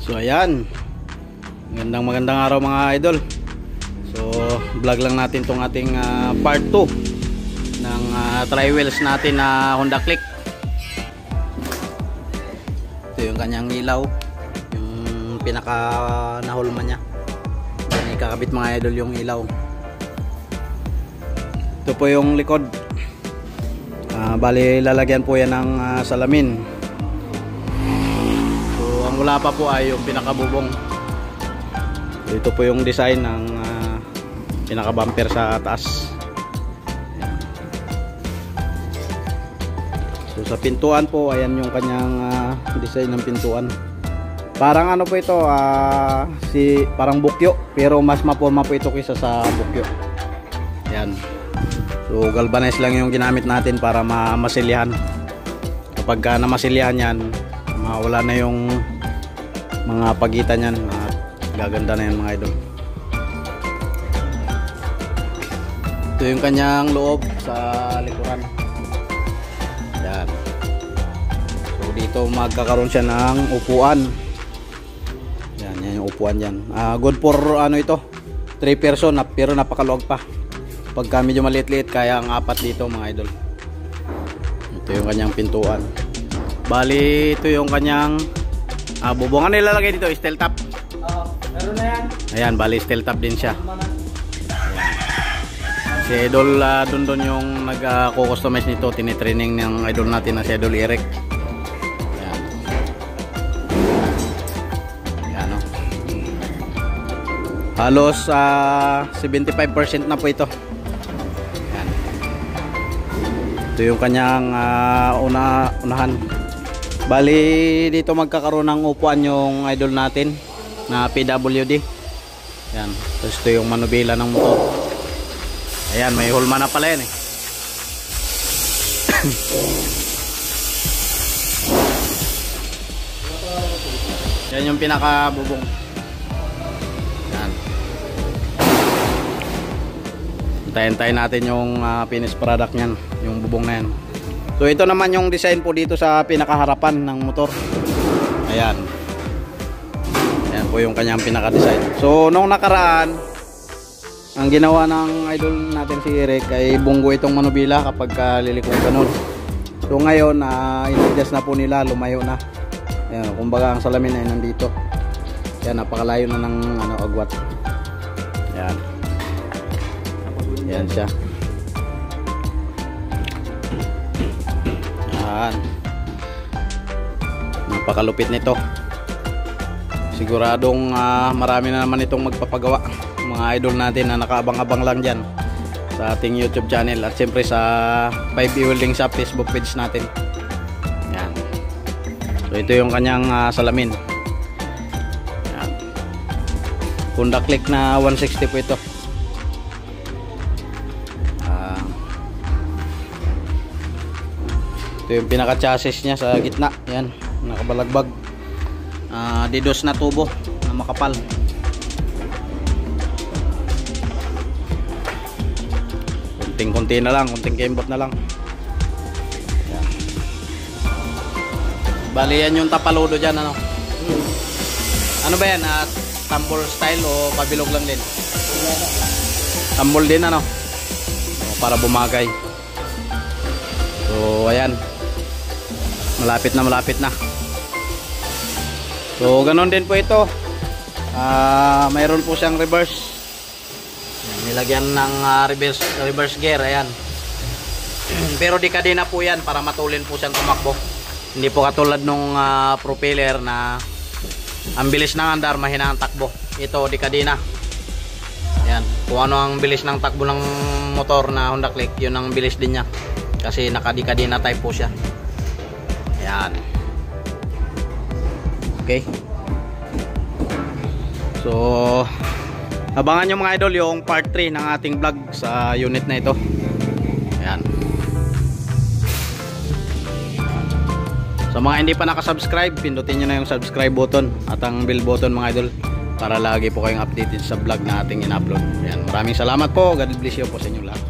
So ayan, magandang araw mga idol. So vlog lang natin tong ating part 2 ng tri-wheels natin na Honda Click. Ito yung kanyang ilaw, yung pinaka nahulma nya. Yan, ikakabit mga idol yung ilaw. Ito po yung likod. Bali lalagyan po yan ng salamin. So ang wala pa po ay yung pinakabubong. So, ito po yung design ng pinaka bumper sa taas. So sa pintuan po, ayan yung kanyang design ng pintuan. Parang ano po ito, parang bukyo, pero mas mapurma po ito kaysa sa bukyo. Ayan. So galvanize lang yung ginamit natin para masilyahan. Kapag namasilyahan yan, mawala na yung mga pagitan yan at gaganda na yan mga idol. Ito yung kanyang loob sa likuran. Yan. So dito magkakaroon siya ng upuan. Yan yung upuan yan. Good for ano ito, 3 person pero napakaluwag pa. Pagka medyo maliit-liit kaya ang 4 dito mga idol. Ito yung kanyang pintuan. Bali ito yung kanyang bubong. Ano nilalagay dito? Steel top. Meron na yan. Ayan, bali steel top din siya. Si idol dun yung nag-customize nito. Tinitraining ng idol natin na si idol Eric. Ayan. Ayan o. Halos 75% na po ito. Ito yung kanyang unahan. Bali dito magkakaroon ng upuan yung idol natin na PWD. Yan. Tapos ito yung manubila ng motor. Ayan, may hulma na pala yan eh. Yan yung pinakabubong. Yan. Hintayin natin yung finished product nyan, yung bubong na yan. So ito naman yung design po dito sa pinakaharapan ng motor. Ayan. Ayan po yung kanyang pinaka-design. So nung nakaraan, ang ginawa ng idol natin si Eric ay bunggo itong manubila kapag lilikong ganun. So ngayon, in-adjust na po nila, lumayo na. Ayan, kumbaga ang salamin ay nandito. Ayan, napakalayo na ng agwat. Ayan. Ayan siya. Ayan. Napakalupit nito. Siguradong marami na naman itong magpapagawa. Mga idol natin na nakaabang-abang lang dyan sa ating YouTube channel at siyempre sa 5E Welding Shop Facebook page natin. Ayan. So ito yung kanyang salamin. Ayan. Honda Click na 160 po ito. Ito yung pinaka chassis nya sa gitna. Yan, nakabalagbag. Didos na tubo na makapal. Kunting-kunti na lang, kunting kembot na lang. Yan. Bali yan yung tapaludo dyan, ano? Ano ba yan? Tambol style o pabilog lang din? Tambol din, ano? Para bumagay. So ayan, malapit na. So ganon din po ito. Mayroon po siyang reverse. Nilagyan ng reverse gear. Ayan. Pero di kadena po yan para matulin po siyang tumakbo. Hindi po katulad nung propeller na ang bilis ng andar, mahina ang takbo. Ito di kadena. Ayan. Kung ano ang bilis ng takbo ng motor na Honda Click, yun ang bilis din niya. Kasi nakadikadina type po siya. Ayan. Okay. So abangan nyo mga idol yung part 3 ng ating vlog sa unit na ito. Ayan. Sa mga hindi pa nakasubscribe, pindutin nyo na yung subscribe button at ang bell button mga idol para lagi po kayong updated sa vlog na ating in-upload. Ayan. Maraming salamat po. God bless you po sa inyo lahat.